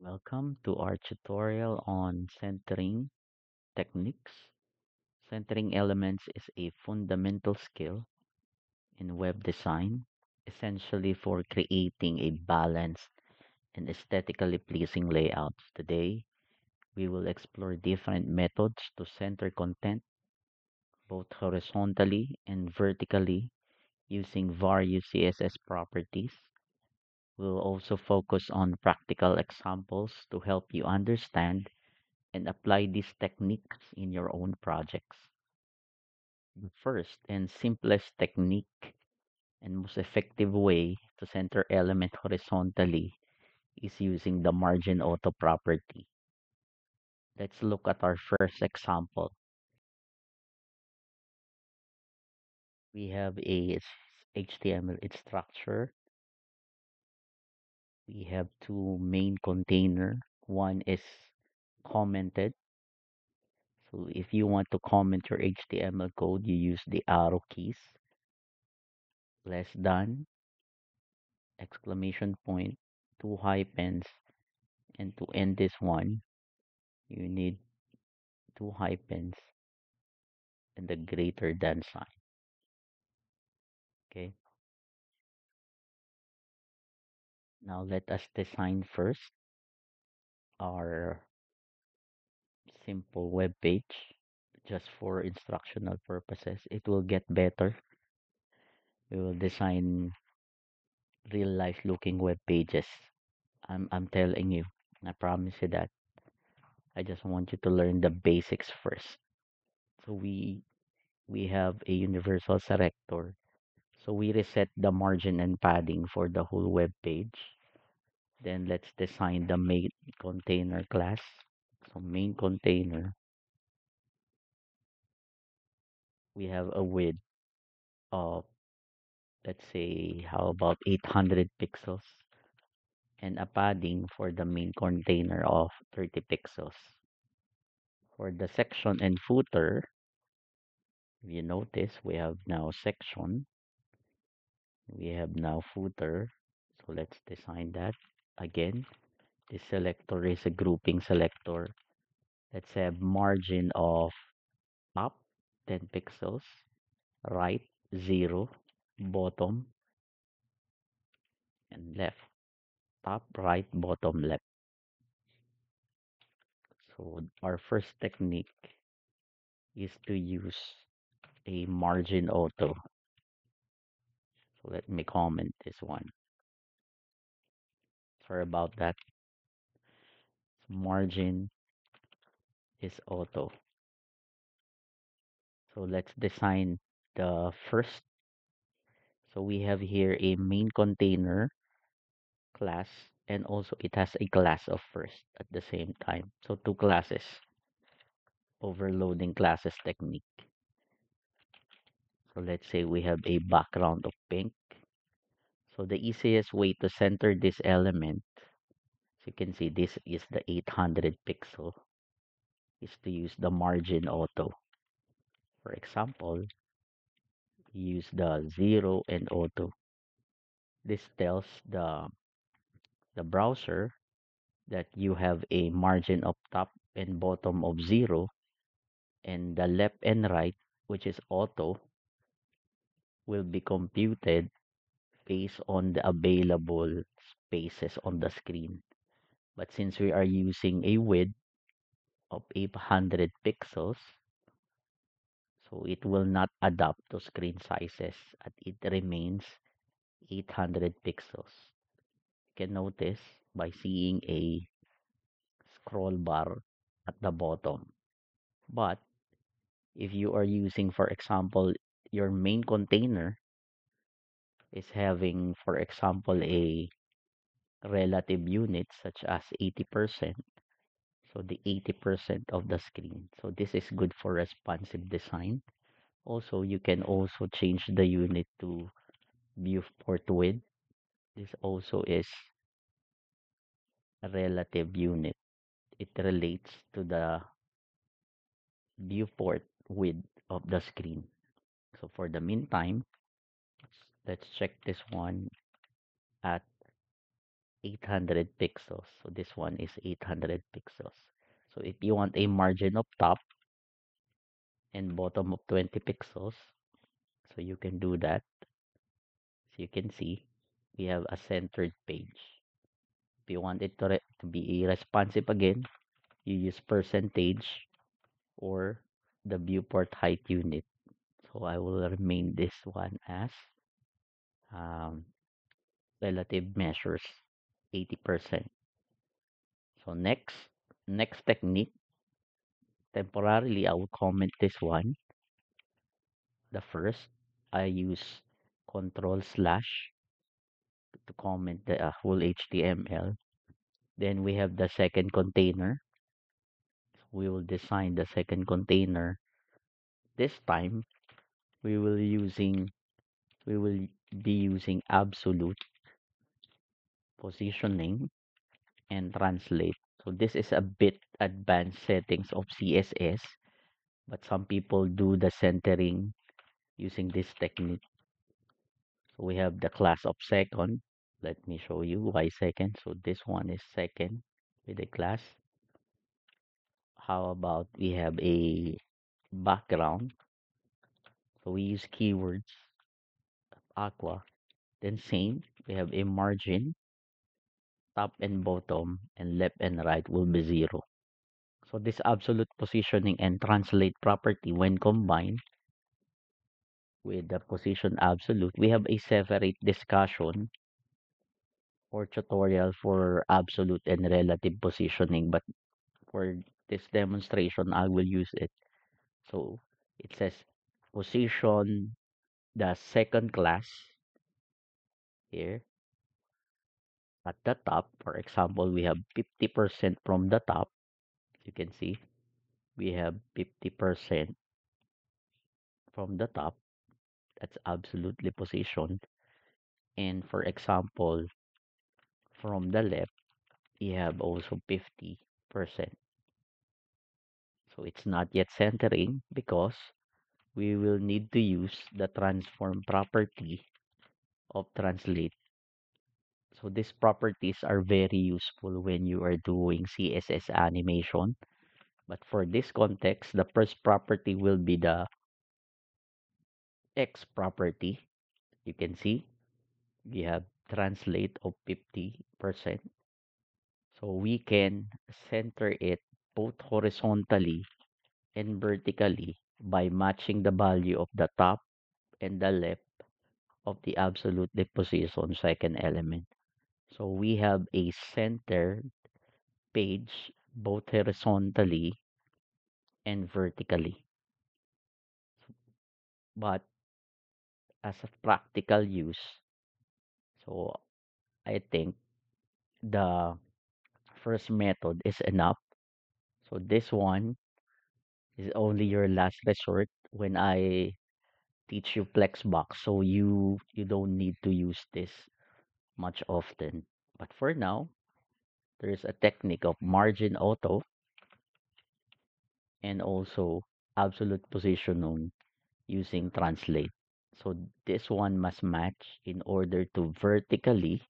Welcome to our tutorial on centering techniques. Centering elements is a fundamental skill in web design, essentially for creating a balanced and aesthetically pleasing layout. Today, we will explore different methods to center content, both horizontally and vertically, using various CSS properties. We'll also focus on practical examples to help you understand and apply these techniques in your own projects. The first and simplest technique and most effective way to center element horizontally is using the margin auto property. Let's look at our first example. We have a HTML structure. We have two main container. One is commented. So if you want to comment your HTML code, you use the arrow keys, less than, exclamation point, two hyphens, and to end this one, you need two hyphens and the greater than sign. Okay. Now let us design first our simple web page just for instructional purposes. It will get better. We will design real life looking web pages. I'm telling you. I promise you that. I just want you to learn the basics first. So we have a universal selector. So we reset the margin and padding for the whole web page. Then let's design the main container class. So main container, we have a width of, let's say, how about 800 pixels and a padding for the main container of 30 pixels. For the section and footer, if you notice, we have now section, we have now footer. So let's design that again. This selector is a grouping selector. Let's have margin of top 10 pixels, right 0, bottom and left, top, right, bottom, left. So our first technique is to use a margin auto. So let me comment this one. Sorry about that. Margin is auto. So let's design the first. So we have here a main container class, and also it has a class of first at the same time. So two classes, overloading classes technique. So let's say we have a background of pink. So the easiest way to center this element, as you can see, this is the 800 pixel, is to use the margin auto. For example, use the 0 and auto. This tells the browser that you have a margin of top and bottom of 0, and the left and right, which is auto, will be computed based on the available spaces on the screen. But since we are using a width of 800 pixels, so it will not adapt to screen sizes and it remains 800 pixels. You can notice by seeing a scroll bar at the bottom. But if you are using, for example, your main container is having, for example, a relative unit such as 80%, so the 80% of the screen. So this is good for responsive design. Also, you can also change the unit to viewport width. This also is a relative unit. It relates to the viewport width of the screen. So for the meantime, let's check this one at 800 pixels. So this one is 800 pixels. So if you want a margin of top and bottom of 20 pixels, so you can do that. So you can see we have a centered page. If you want it to be responsive again, you use percentage or the viewport height unit. So I will remain this one as um, relative measures 80%. So next technique, temporarily I will comment this one. The first, I use control slash to comment the whole HTML. Then we have the second container. We will design the second container. This time we will using we will be using absolute positioning and translate. So this is a bit advanced settings of CSS, but some people do the centering using this technique. So we have the class of second. Let me show you why second. So this one is second with a class. How about we have a background? So we use keywords aqua. Then same, we have a margin, top and bottom, and left and right will be 0. So this absolute positioning and translate property, when combined with the position absolute, we have a separate discussion or tutorial for absolute and relative positioning. But for this demonstration, I will use it. So it says position the second class here at the top. For example, we have 50% from the top. You can see we have 50% from the top. That's absolutely positioned. And for example, from the left, we have also 50%. So it's not yet centering because we will need to use the transform property of translate. So these properties are very useful when you are doing CSS animation. But for this context, the first property will be the X property. You can see we have translate of 50%. So we can center it both horizontally and vertically by matching the value of the top and the left of the absolute position second element. So we have a center page both horizontally and vertically. But as a practical use, so I think the first method is enough. So this one is only your last resort when I teach you Flexbox. So you don't need to use this much often. But for now, there is a technique of margin auto and also absolute positioning using translate. So this one must match in order to vertically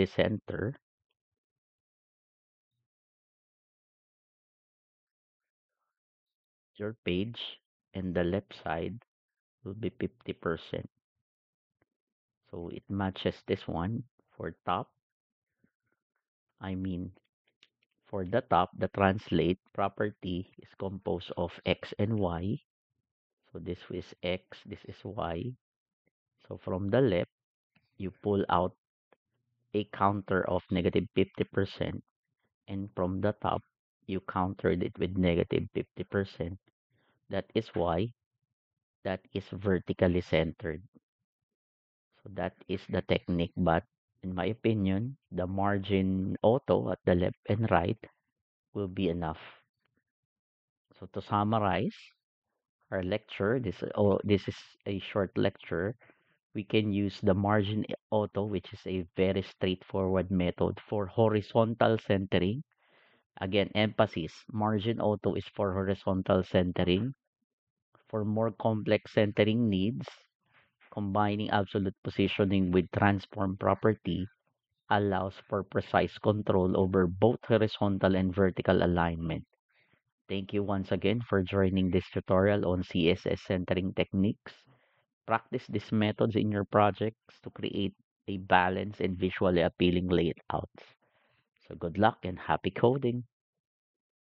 center your page, and the left side will be 50%. So it matches this one for top. I mean, for the top, the translate property is composed of X and Y. So this is X, this is Y. So from the left, you pull out a counter of negative 50%, and from the top, you countered it with negative 50%. That is why that is vertically centered. So that is the technique, but in my opinion, the margin auto at the left and right will be enough. So to summarize our lecture, this is a short lecture. We can use the margin auto, which is a very straightforward method for horizontal centering. Again, emphasis, margin auto is for horizontal centering. For more complex centering needs, Combining absolute positioning with transform property allows for precise control over both horizontal and vertical alignment. Thank you once again for joining this tutorial on CSS centering techniques. Practice these methods in your projects to create a balanced and visually appealing layouts. So good luck and happy coding.